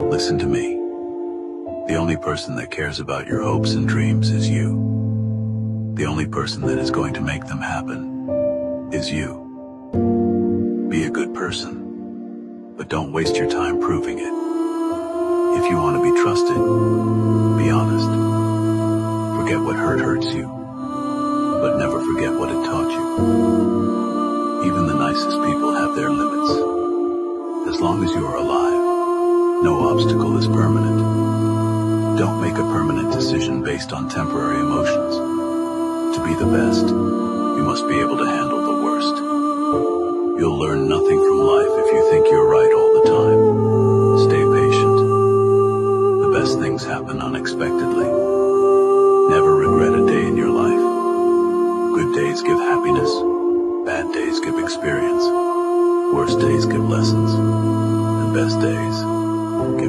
Listen to me. The only person that cares about your hopes and dreams is you. The only person that is going to make them happen is you. Be a good person, but don't waste your time proving it. If you want to be trusted, be honest. Forget what hurts you, but never forget what it taught you. Even the nicest people have their limits. As long as you are alive, no obstacle is permanent. Don't make a permanent decision based on temporary emotions. To be the best, you must be able to handle the worst. You'll learn nothing from life if you think you're right all the time. Stay patient. The best things happen unexpectedly. Never regret a day in your life. Good days give happiness. Bad days give experience. Worst days give lessons. And best days